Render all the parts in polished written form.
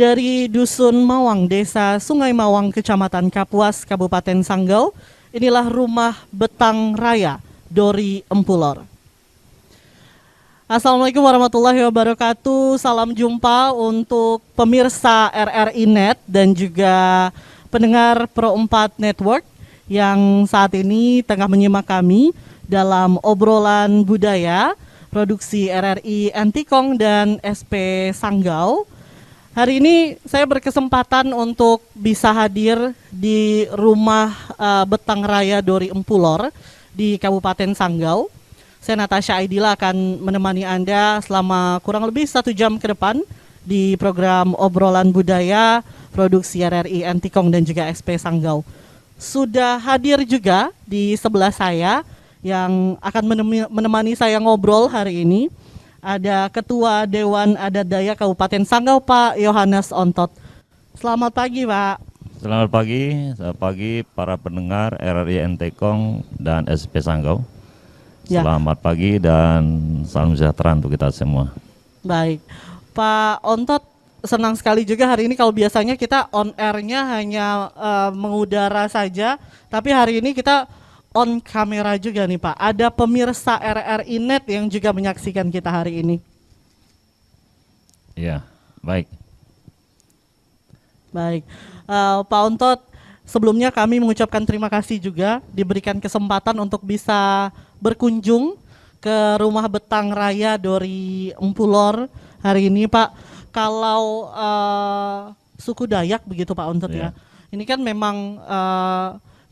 dari Dusun Mawang, Desa Sungai Mawang, Kecamatan Kapuas, Kabupaten Sanggau. Inilah rumah betang raya Dori Empulor. Assalamualaikum warahmatullahi wabarakatuh. Salam jumpa untuk pemirsa RRI Net dan juga pendengar Pro 4 Network yang saat ini tengah menyimak kami dalam obrolan budaya produksi RRI Antikong dan SP Sanggau. Hari ini saya berkesempatan untuk bisa hadir di rumah betang raya Dori Empulor di Kabupaten Sanggau. Saya Natasha Aidila akan menemani Anda selama kurang lebih 1 jam ke depan di program obrolan budaya produksi RRI Antikong dan juga SP Sanggau. Sudah hadir juga di sebelah saya yang akan menemani saya ngobrol hari ini. Ada Ketua Dewan Adat Dayak Kabupaten Sanggau, Pak Yohanes Ontot. Selamat pagi, Pak. Selamat pagi para pendengar RRI Antikong dan SP Sanggau. Ya. Selamat pagi dan salam sejahtera untuk kita semua. Baik, Pak Ontot, senang sekali juga hari ini. Kalau biasanya kita on air-nya hanya mengudara saja, tapi hari ini kita on kamera juga nih Pak. Ada pemirsa RRI Net yang juga menyaksikan kita hari ini. Ya, baik. Baik, Pak Ontot, sebelumnya kami mengucapkan terima kasih juga diberikan kesempatan untuk bisa berkunjung ke rumah betang raya Dori Empulor hari ini Pak. Kalau suku Dayak begitu Pak Ontot ya. Ini kan memang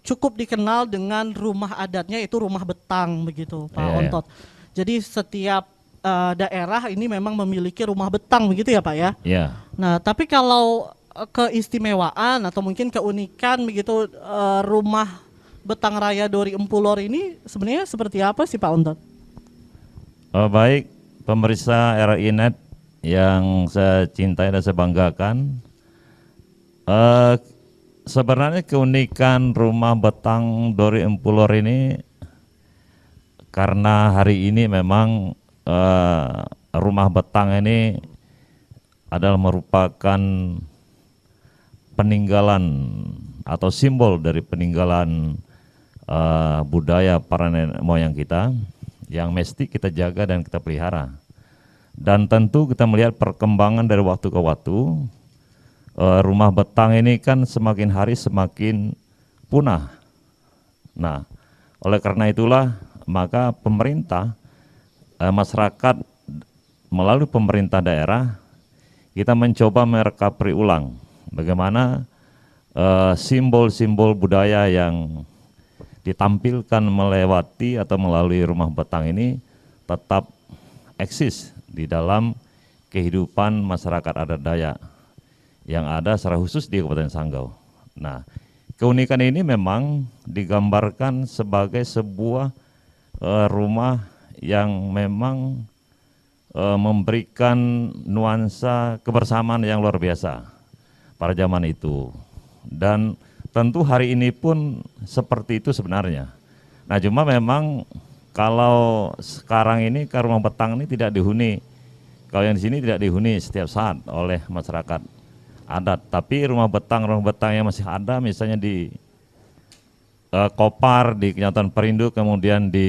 cukup dikenal dengan rumah adatnya itu rumah betang begitu Pak Ontot. Jadi setiap daerah ini memang memiliki rumah betang begitu ya Pak ya. Iya. Nah tapi kalau keistimewaan atau mungkin keunikan begitu rumah betang raya Dori Empulor ini sebenarnya seperti apa sih Pak Ontot? Baik, pemirsa RRI Net yang saya cintai dan saya banggakan. Sebenarnya keunikan rumah betang Dori Empulor ini karena hari ini memang rumah betang ini adalah merupakan peninggalan atau simbol dari peninggalan budaya para nenek moyang kita yang mesti kita jaga dan kita pelihara. Dan tentu kita melihat perkembangan dari waktu ke waktu. Rumah betang ini kan semakin hari semakin punah. Nah, oleh karena itulah maka pemerintah, masyarakat melalui pemerintah daerah kita mencoba merecovery ulang bagaimana simbol-simbol budaya yang ditampilkan melewati atau melalui rumah betang ini tetap eksis di dalam kehidupan masyarakat adat Dayak yang ada secara khusus di Kabupaten Sanggau. Nah, keunikan ini memang digambarkan sebagai sebuah rumah yang memang memberikan nuansa kebersamaan yang luar biasa pada zaman itu. Dan tentu hari ini pun seperti itu sebenarnya. Nah, cuma memang kalau sekarang ini ke rumah betang ini tidak dihuni. Kalau yang di sini tidak dihuni setiap saat oleh masyarakat adat, tapi rumah betang yang masih ada misalnya di Kopar di Kecamatan Perindu, kemudian di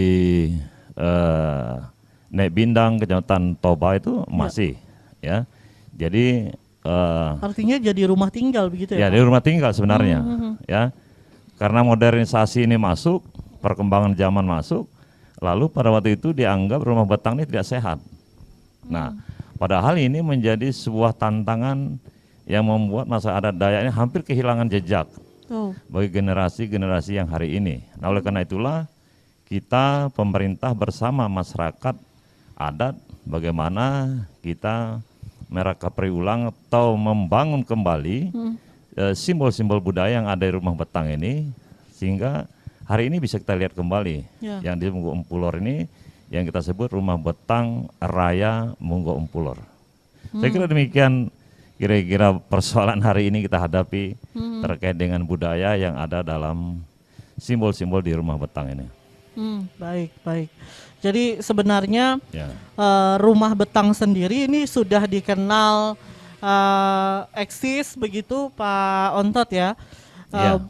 Nek Bindang Kecamatan Toba itu masih ya. Jadi artinya jadi rumah tinggal begitu ya? Ya, di rumah tinggal sebenarnya ya. Karena modernisasi ini masuk, perkembangan zaman masuk, lalu pada waktu itu dianggap rumah betang ini tidak sehat. Nah, padahal ini menjadi sebuah tantangan yang membuat masyarakat adat Dayak ini hampir kehilangan jejak bagi generasi-generasi yang hari ini. Nah, oleh karena itulah kita pemerintah bersama masyarakat adat bagaimana kita merecovery ulang atau membangun kembali simbol-simbol budaya yang ada di rumah betang ini sehingga hari ini bisa kita lihat kembali yang di Munggo Empulor ini yang kita sebut rumah betang raya Munggo Empulor. Saya kira demikian kira-kira persoalan hari ini kita hadapi terkait dengan budaya yang ada dalam simbol-simbol di rumah betang ini. Baik. Jadi sebenarnya rumah betang sendiri ini sudah dikenal eksis begitu Pak Ontot ya. Iya.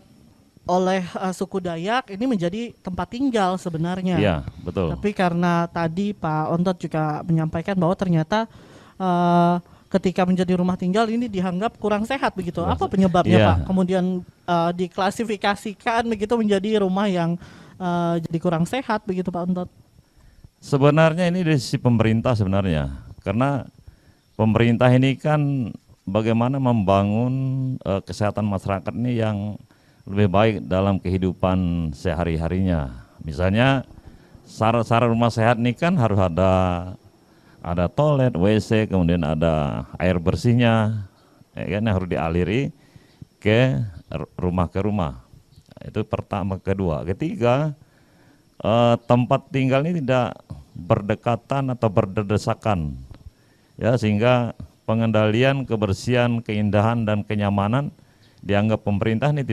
Oleh suku Dayak ini menjadi tempat tinggal sebenarnya. Iya, betul. Tapi karena tadi Pak Ontot juga menyampaikan bahwa ternyata ketika menjadi rumah tinggal ini dianggap kurang sehat begitu. Apa penyebabnya Iya. Pak? Kemudian diklasifikasikan begitu menjadi rumah yang jadi kurang sehat begitu Pak Ontot. Sebenarnya ini dari sisi pemerintah sebenarnya. Karena pemerintah ini kan bagaimana membangun kesehatan masyarakat ini yang lebih baik dalam kehidupan sehari-harinya. Misalnya syarat-syarat rumah sehat ini kan harus ada toilet, WC, kemudian ada air bersihnya, ya kan, yang harus dialiri ke rumah. Itu pertama. Kedua, ketiga, tempat tinggal ini tidak berdekatan atau berdesakan, ya, sehingga pengendalian kebersihan, keindahan dan kenyamanan dianggap pemerintah ini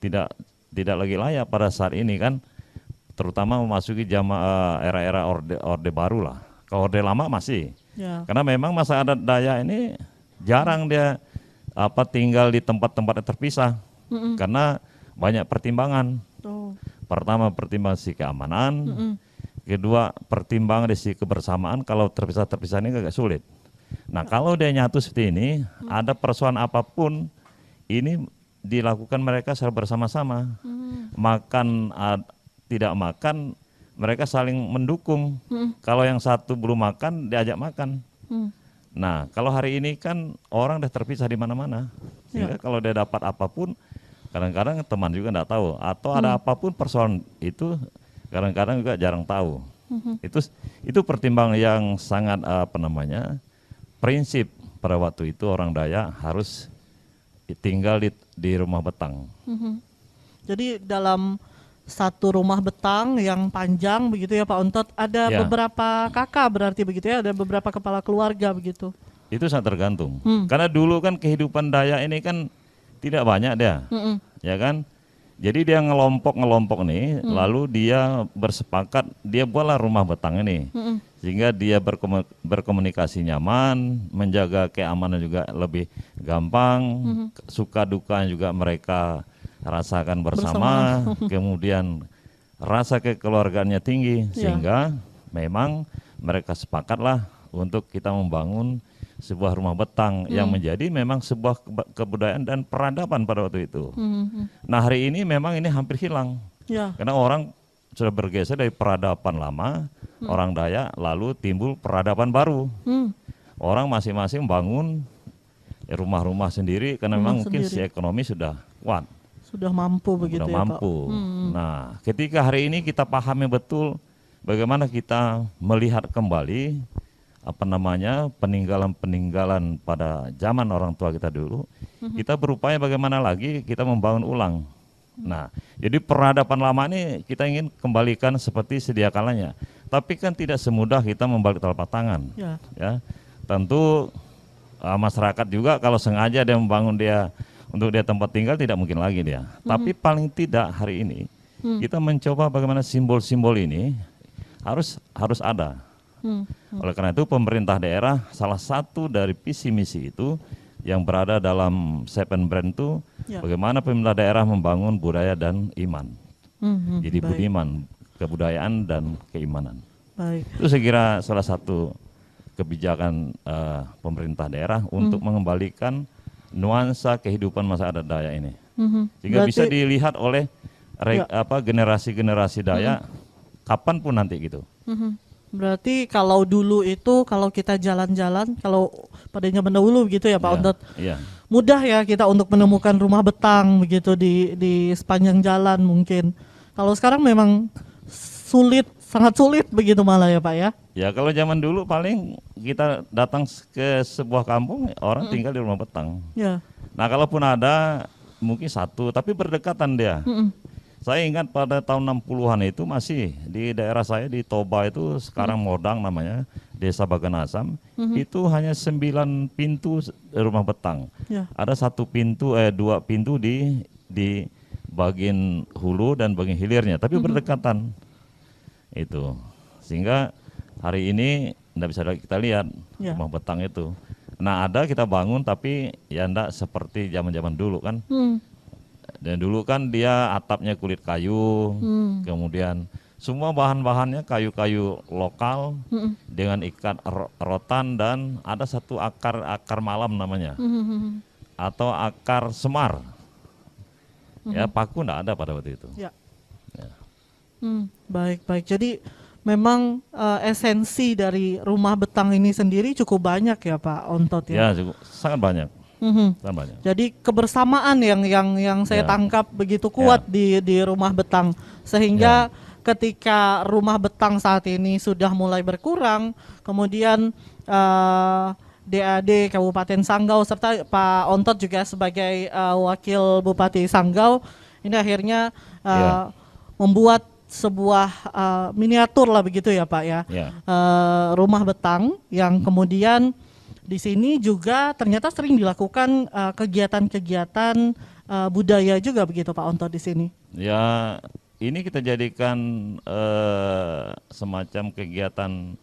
tidak lagi layak pada saat ini kan, terutama memasuki era-era orde baru lah. Kalau orde lama masih, Ya. karena memang masa adat Dayak ini jarang dia tinggal di tempat-tempat yang terpisah, karena banyak pertimbangan. Oh. Pertama pertimbangan sisi keamanan, kedua pertimbangan dari sisi kebersamaan. Kalau terpisah-terpisah ini agak sulit. Nah kalau dia nyatu seperti ini, ada persoalan apapun ini dilakukan mereka secara bersama-sama. Makan tidak makan, mereka saling mendukung. Kalau yang satu belum makan, diajak makan. Nah kalau hari ini kan orang udah terpisah di mana-mana, sehingga kalau dia dapat apapun, kadang-kadang teman juga nggak tahu, atau ada apapun persoalan itu kadang-kadang juga jarang tahu. Itu pertimbangan yang sangat prinsip pada waktu itu orang Dayak harus tinggal di rumah betang. Jadi dalam satu rumah betang yang panjang begitu ya Pak Ontot, ada Ya. beberapa kakak berarti begitu ya, ada beberapa kepala keluarga begitu. Itu sangat tergantung. Karena dulu kan kehidupan Dayak ini kan tidak banyak dia, ya kan. Jadi dia ngelompok nih, lalu dia bersepakat, dia buatlah rumah betang ini, sehingga dia berkomunikasi nyaman, menjaga keamanan juga lebih gampang, suka duka juga mereka rasakan bersama. Kemudian rasa kekeluargaannya tinggi, sehingga memang mereka sepakatlah untuk kita membangun sebuah rumah betang yang menjadi memang sebuah kebudayaan dan peradaban pada waktu itu. Nah hari ini memang ini hampir hilang, Ya. karena orang sudah bergeser dari peradaban lama, orang Dayak, lalu timbul peradaban baru. Orang masing-masing bangun rumah-rumah sendiri, karena memang mungkin si ekonomi sudah kuat, Sudah mampu begitu sudah ya mampu. Pak. Nah ketika hari ini kita pahami betul bagaimana kita melihat kembali peninggalan-peninggalan pada zaman orang tua kita dulu, kita berupaya bagaimana lagi kita membangun ulang. Nah, jadi peradaban lama ini kita ingin kembalikan seperti sedia kalanya. Tapi kan tidak semudah kita membalik telapak tangan. Ya. Ya, tentu masyarakat juga kalau sengaja dia membangun dia untuk dia tempat tinggal tidak mungkin lagi dia. Tapi paling tidak hari ini kita mencoba bagaimana simbol-simbol ini harus ada. Oleh karena itu pemerintah daerah salah satu dari visi misi itu yang berada dalam Seven Brand itu bagaimana pemerintah daerah membangun budaya dan iman. Jadi budiman, kebudayaan dan keimanan. Baik. Itu saya kira salah satu kebijakan pemerintah daerah untuk mengembalikan nuansa kehidupan masa adat Dayak ini. Sehingga bisa dilihat oleh generasi-generasi Dayak kapanpun nanti gitu. Berarti kalau dulu itu kalau kita jalan-jalan, kalau pada zaman dahulu gitu ya Pak Ontot, mudah ya kita untuk menemukan rumah betang begitu di sepanjang jalan mungkin. Kalau sekarang memang sulit, sangat sulit begitu malah ya Pak ya. Ya kalau zaman dulu paling kita datang ke sebuah kampung orang tinggal di rumah betang. Ya. Nah kalaupun ada mungkin satu tapi berdekatan dia. Saya ingat pada tahun 60-an itu masih di daerah saya di Toba itu sekarang Modang namanya, Desa Baganasam, itu hanya 9 pintu rumah betang. Ya. Ada 2 pintu di bagian hulu dan bagian hilirnya, tapi berdekatan. Itu. Sehingga hari ini tidak bisa lagi kita lihat rumah betang itu. Nah ada kita bangun tapi ya enggak seperti zaman-zaman dulu kan. Dan dulu kan dia atapnya kulit kayu, kemudian semua bahan-bahannya kayu-kayu lokal dengan ikat rotan dan ada satu akar malam namanya atau akar semar. Ya paku enggak ada pada waktu itu. Ya. Ya. Baik. Jadi memang esensi dari rumah betang ini sendiri cukup banyak ya Pak Ontot ya. Ya cukup, sangat banyak. Sangat banyak. Jadi kebersamaan yang saya tangkap begitu kuat di rumah betang sehingga ketika rumah betang saat ini sudah mulai berkurang, kemudian DAD Kabupaten Sanggau serta Pak Ontot juga sebagai wakil Bupati Sanggau ini akhirnya membuat sebuah miniatur lah begitu ya Pak ya, rumah betang yang kemudian di sini juga ternyata sering dilakukan kegiatan-kegiatan budaya juga begitu Pak Ontot di sini. Ya ini kita jadikan semacam kegiatan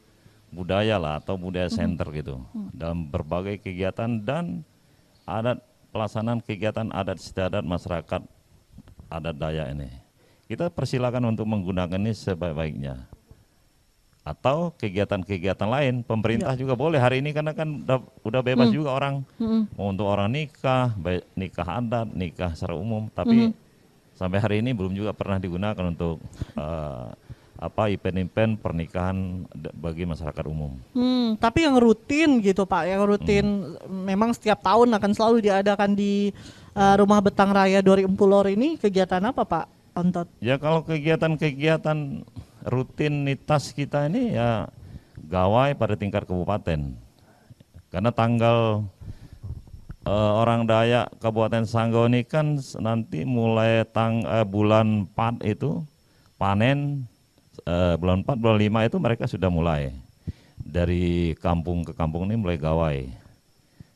budaya lah atau budaya center gitu dalam berbagai kegiatan dan pelaksanaan kegiatan adat istiadat masyarakat adat Dayak ini. Kita persilakan untuk menggunakan ini sebaik-baiknya. Atau kegiatan-kegiatan lain, pemerintah juga boleh hari ini karena kan udah bebas juga orang mau untuk orang nikah, baik nikah adat, nikah secara umum, tapi sampai hari ini belum juga pernah digunakan untuk event-event pernikahan bagi masyarakat umum. Tapi yang rutin gitu Pak, yang rutin memang setiap tahun akan selalu diadakan di Rumah Betang Raya Dori Empulor ini kegiatan apa Pak Ontot? Ya kalau kegiatan-kegiatan rutinitas kita ini ya gawai pada tingkat kabupaten. Karena tanggal orang Dayak Kabupaten Sanggau ini kan nanti mulai bulan 4 itu panen, bulan 4, bulan 5 itu mereka sudah mulai. Dari kampung ke kampung ini mulai gawai.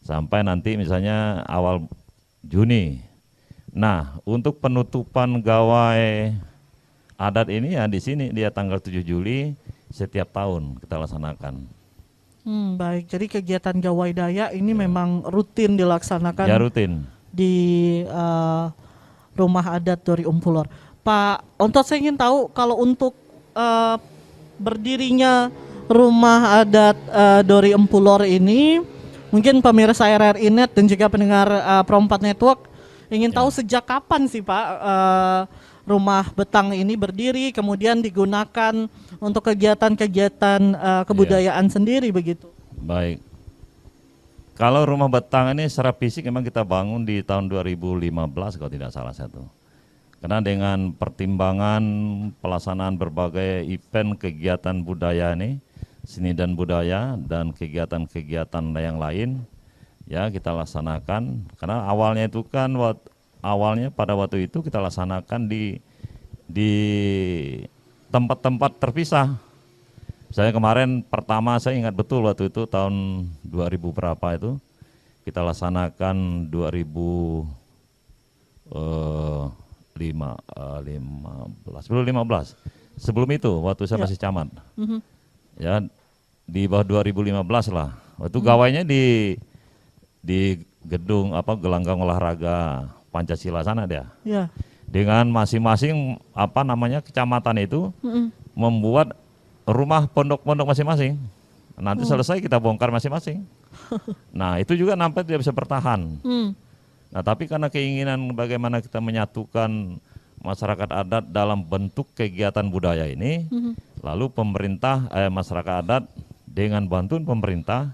Sampai nanti misalnya awal Juni. Nah, untuk penutupan gawai adat ini ya di sini dia tanggal 7 Juli setiap tahun kita laksanakan. Baik, jadi kegiatan gawai Dayak ini memang rutin dilaksanakan. Ya rutin. Di rumah adat Dori Empulor. Pak Ontot, saya ingin tahu kalau untuk berdirinya rumah adat Dori Empulor ini, mungkin pemirsa RRI Net dan juga pendengar Pro 4 Network ingin tahu sejak kapan sih Pak rumah betang ini berdiri, kemudian digunakan untuk kegiatan-kegiatan kebudayaan sendiri begitu. Baik. Kalau rumah betang ini secara fisik memang kita bangun di tahun 2015 kalau tidak salah satu. Karena dengan pertimbangan pelaksanaan berbagai event kegiatan budaya ini, seni dan budaya dan kegiatan-kegiatan yang lain, ya kita laksanakan. Karena awalnya itu kan pada waktu itu kita laksanakan di tempat-tempat terpisah. Saya kemarin pertama saya ingat betul waktu itu tahun 2000 berapa itu kita laksanakan 2015. Sebelum itu waktu saya masih camat. Ya di bawah 2015 lah. Waktu gawainya di gedung gelanggang olahraga Pancasila sana dia. Ya. Dengan masing-masing kecamatan itu membuat rumah pondok-pondok masing-masing. Nanti selesai kita bongkar masing-masing. Nah, itu juga nampak tidak bisa bertahan. Nah, tapi karena keinginan bagaimana kita menyatukan masyarakat adat dalam bentuk kegiatan budaya ini, lalu masyarakat adat dengan bantuan pemerintah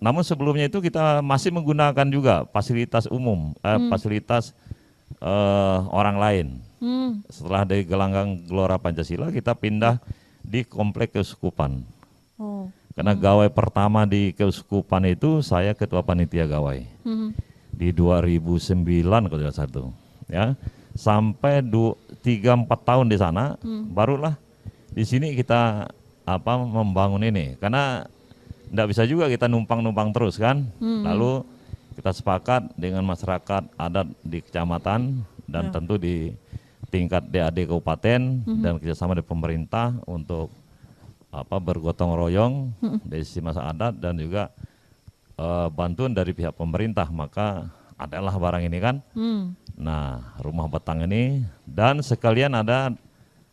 namun sebelumnya itu kita masih menggunakan juga fasilitas umum, fasilitas orang lain. Setelah dari gelanggang Gelora Pancasila kita pindah di komplek keuskupan. Karena gawai pertama di keuskupan itu saya ketua panitia gawai. Di 2009 kalau tidak salah. Ya. Sampai 3-4 tahun di sana barulah di sini kita membangun ini. Karena tidak bisa juga kita numpang-numpang terus kan. Lalu kita sepakat dengan masyarakat adat di kecamatan dan tentu di tingkat DAD kabupaten dan kerjasama dengan pemerintah untuk bergotong royong dari sisi masa adat dan juga bantuan dari pihak pemerintah, maka adalah barang ini kan. Nah, rumah betang ini dan sekalian ada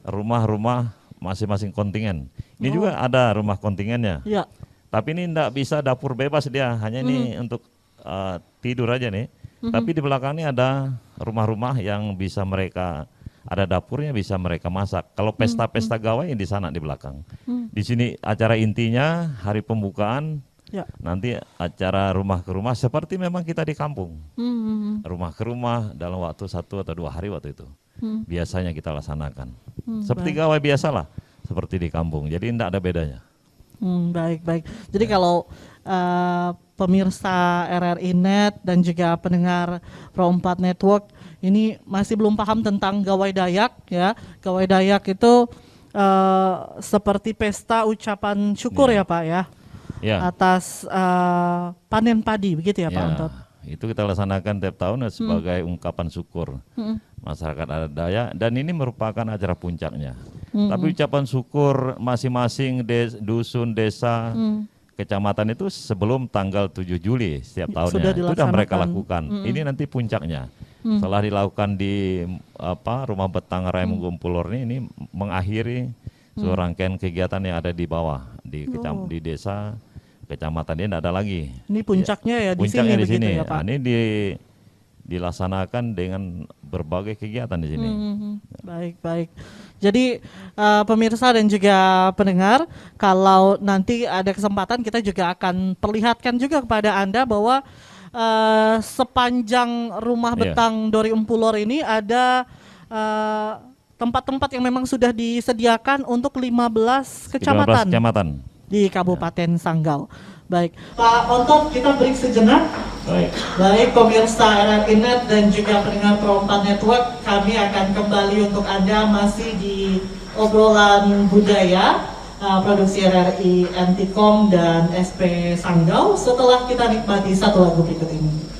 rumah-rumah masing-masing kontingen. Ini juga ada rumah kontingennya. Ya. Tapi ini tidak bisa dapur bebas dia, hanya ini untuk tidur aja nih. Tapi di belakang ini ada rumah-rumah yang bisa mereka, ada dapurnya bisa mereka masak. Kalau pesta-pesta gawai di sana di belakang. Di sini acara intinya hari pembukaan. Ya. Nanti acara rumah ke rumah seperti memang kita di kampung. Rumah ke rumah dalam waktu 1 atau 2 hari waktu itu. Biasanya kita laksanakan. Seperti gawai biasalah, seperti di kampung. Jadi tidak ada bedanya. Baik. Jadi kalau pemirsa RRI Net dan juga pendengar Pro 4 Network ini masih belum paham tentang gawai Dayak ya. Gawai Dayak itu seperti pesta ucapan syukur ya Pak ya. Ya. Atas panen padi begitu ya Pak Antot. Itu kita laksanakan tiap tahun sebagai ungkapan syukur masyarakat adat Dayak, dan ini merupakan acara puncaknya. Tapi ucapan syukur masing-masing dusun, desa, kecamatan itu sebelum tanggal 7 Juli setiap tahunnya itu sudah mereka lakukan. Ini nanti puncaknya. Setelah dilakukan di rumah betang Raimunggo Pullor ini mengakhiri serangkaian kegiatan yang ada di bawah di desa, kecamatan ini tidak ada lagi. Ini puncaknya ya di puncaknya sini di sini. ya Pak. Nah, ini dilaksanakan dengan berbagai kegiatan di sini. Baik. Jadi pemirsa dan juga pendengar, kalau nanti ada kesempatan kita juga akan perlihatkan juga kepada Anda bahwa sepanjang rumah betang Dori Pullor ini ada tempat-tempat yang memang sudah disediakan untuk 15 kecamatan. Di Kabupaten Sanggau. Baik, Pak Ontot, kita break sejenak. Baik, pemirsa RRI Net dan juga pendengar Pro 4 Network, kami akan kembali untuk Anda masih di obrolan budaya produksi RRI Antikom dan SP Sanggau setelah kita nikmati satu lagu berikut ini.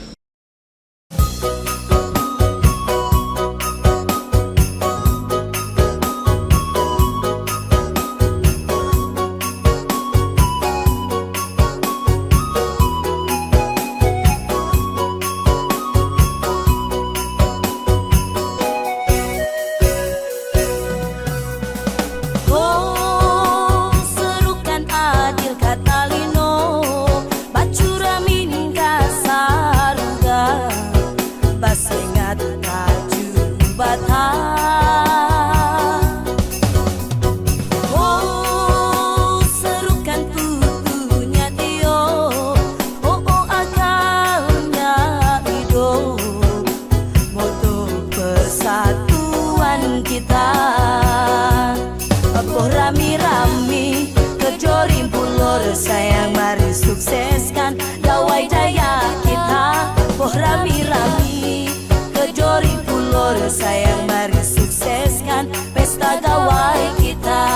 Sayang, mari sukseskan gawai Dayak kita. Oh rami-rami ke Dori Pullor, sayang mari sukseskan pesta gawai kita.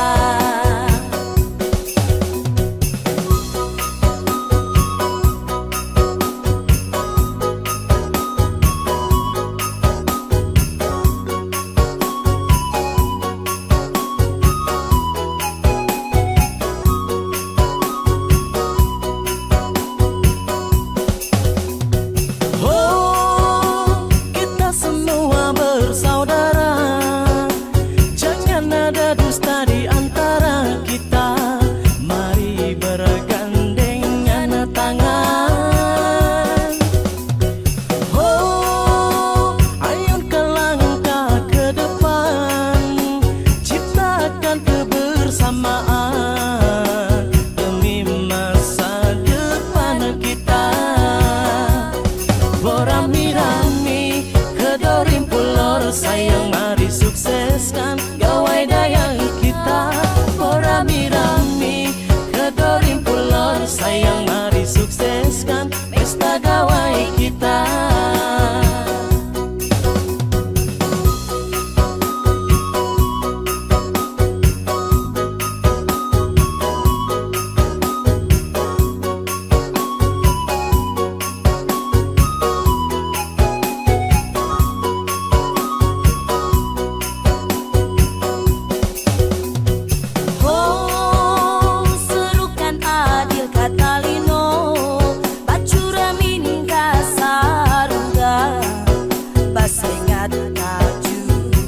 Sayang mari sukseskan gawai Dayak kita. Oh rami-rami ke Dori Pullor, sayang mari sukseskan pesta gawai kita.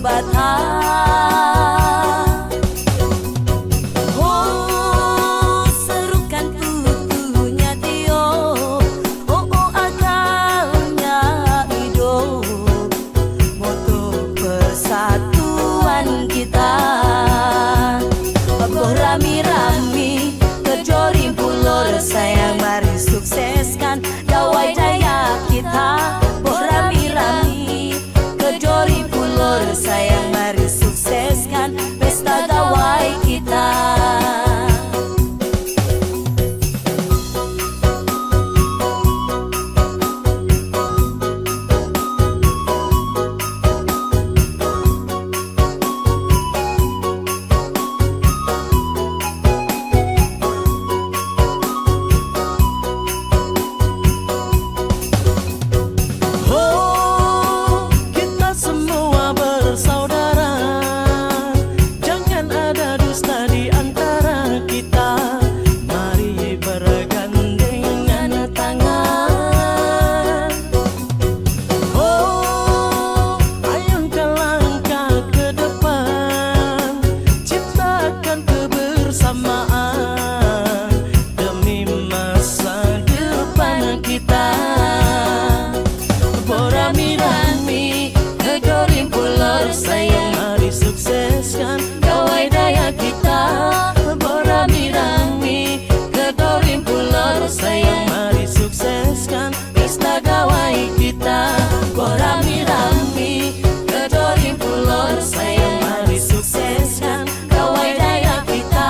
bata. Oh, serukan tubuhnya Tio, oh akalnya hidup, moto persatuan kita. Berami-rami kejorim pulur sayang, mari sukseskan gawai daya kita. Berami-rami kejorim pulur sayang, mari sukseskan pesta gawai kita. Oh, kita semua bersaudara, jangan ada dusta di antara kita. Mari bergandengan tangan. Oh, ayo langkah ke depan, ciptakan kebersamaan demi masa depan kita. Berami-rami kejorim pulur sayang, mari sukseskan gawai daya kita. Berami-rami kejorim pulur sayang, mari sukseskan pesta gawai kita. Berami-rami kejorim pulur sayang, mari sukseskan gawai daya kita.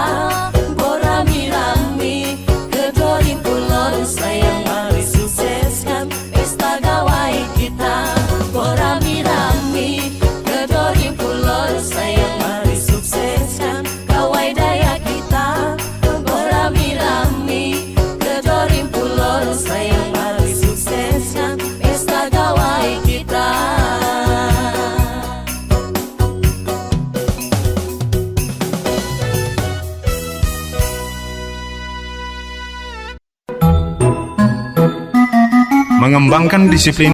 Berami-rami kejorim pulur sayang, mari sukseskan pesta gawai kita. Berami-rami kejorim pulur sayang, mari sukseskan gawai daya kita. Berami-rami kejorim pulur sayang, mari sukseskan pesta gawai kita. Mengembangkan disiplin